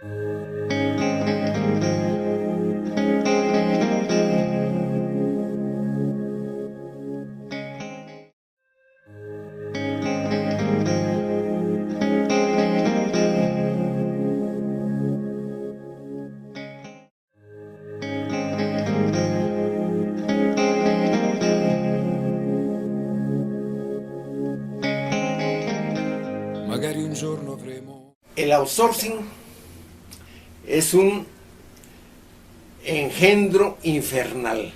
Magari un giorno avremo. El outsourcing es un engendro infernal.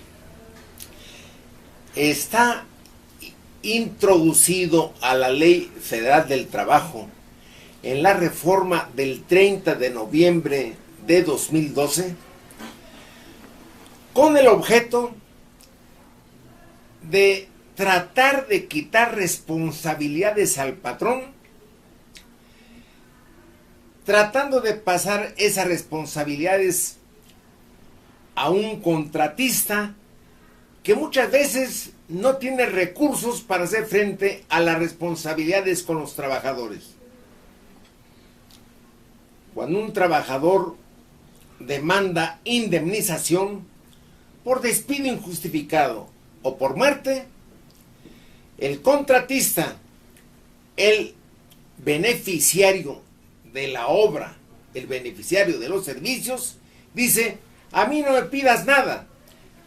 Está introducido a la Ley Federal del Trabajo en la reforma del 30 de noviembre de 2012 con el objeto de tratar de quitar responsabilidades al patrón, tratando de pasar esas responsabilidades a un contratista que muchas veces no tiene recursos para hacer frente a las responsabilidades con los trabajadores. Cuando un trabajador demanda indemnización por despido injustificado o por muerte, el contratista, el beneficiario de la obra, el beneficiario de los servicios, dice: a mí no me pidas nada,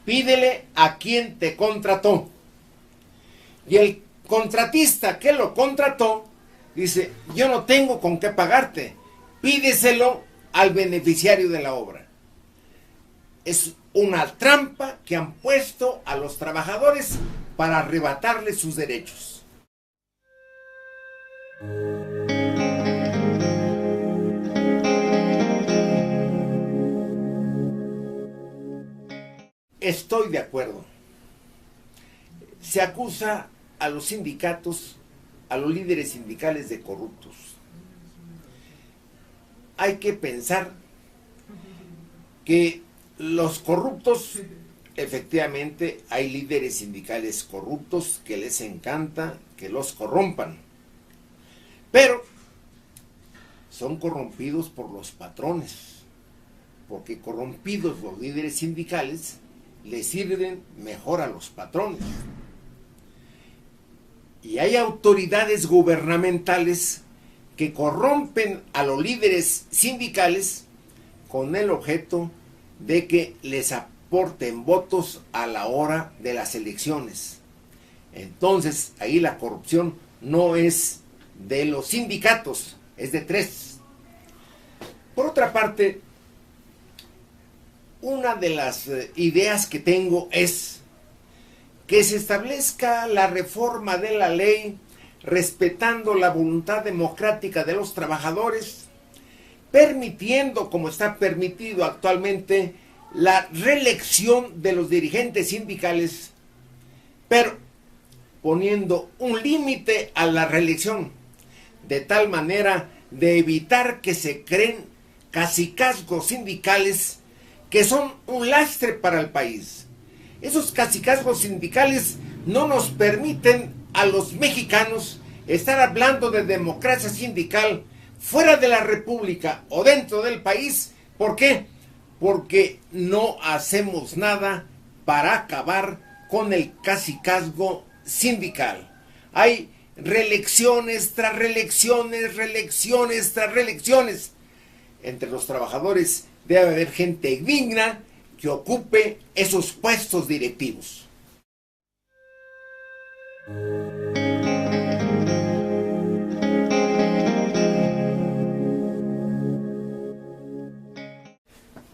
pídele a quien te contrató. Y el contratista que lo contrató dice: yo no tengo con qué pagarte, pídeselo al beneficiario de la obra. Es una trampa que han puesto a los trabajadores para arrebatarles sus derechos. Estoy de acuerdo. Se acusa a los sindicatos, a los líderes sindicales de corruptos. Hay que pensar que los corruptos, efectivamente, hay líderes sindicales corruptos que les encanta que los corrompan, pero son corrompidos por los patrones, porque corrompidos los líderes sindicales le sirven mejor a los patrones. Y hay autoridades gubernamentales que corrompen a los líderes sindicales con el objeto de que les aporten votos a la hora de las elecciones. Entonces, ahí la corrupción no es de los sindicatos, es de tres. Por otra parte, una de las ideas que tengo es que se establezca la reforma de la ley respetando la voluntad democrática de los trabajadores, permitiendo, como está permitido actualmente, la reelección de los dirigentes sindicales, pero poniendo un límite a la reelección, de tal manera de evitar que se creen cacicazgos sindicales que son un lastre para el país. Esos cacicazgos sindicales no nos permiten a los mexicanos estar hablando de democracia sindical fuera de la República o dentro del país. ¿Por qué? Porque no hacemos nada para acabar con el cacicazgo sindical. Hay reelecciones tras reelecciones, reelecciones tras reelecciones. Entre los trabajadores debe haber gente digna que ocupe esos puestos directivos.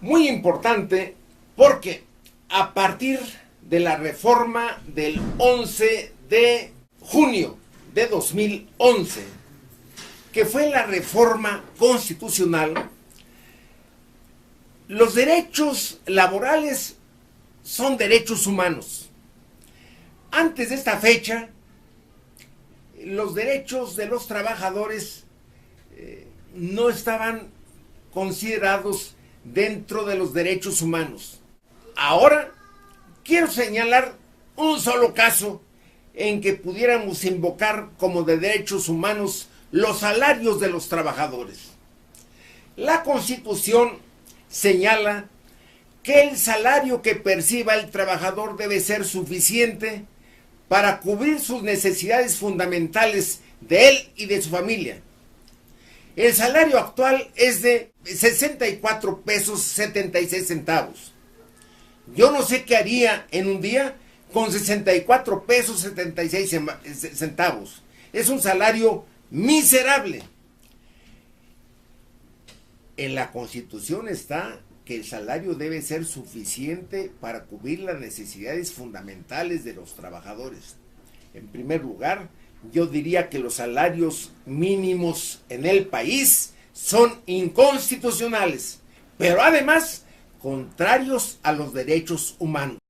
Muy importante, porque a partir de la reforma del 11 de junio de 2011, que fue la reforma constitucional, los derechos laborales son derechos humanos. Antes de esta fecha, los derechos de los trabajadores no estaban considerados dentro de los derechos humanos. Ahora quiero señalar un solo caso en que pudiéramos invocar como de derechos humanos los salarios de los trabajadores. La Constitución señala que el salario que perciba el trabajador debe ser suficiente para cubrir sus necesidades fundamentales de él y de su familia. El salario actual es de 64 pesos 76 centavos. Yo no sé qué haría en un día con 64 pesos 76 centavos. Es un salario miserable. En la Constitución está que el salario debe ser suficiente para cubrir las necesidades fundamentales de los trabajadores. En primer lugar, yo diría que los salarios mínimos en el país son inconstitucionales, pero además contrarios a los derechos humanos.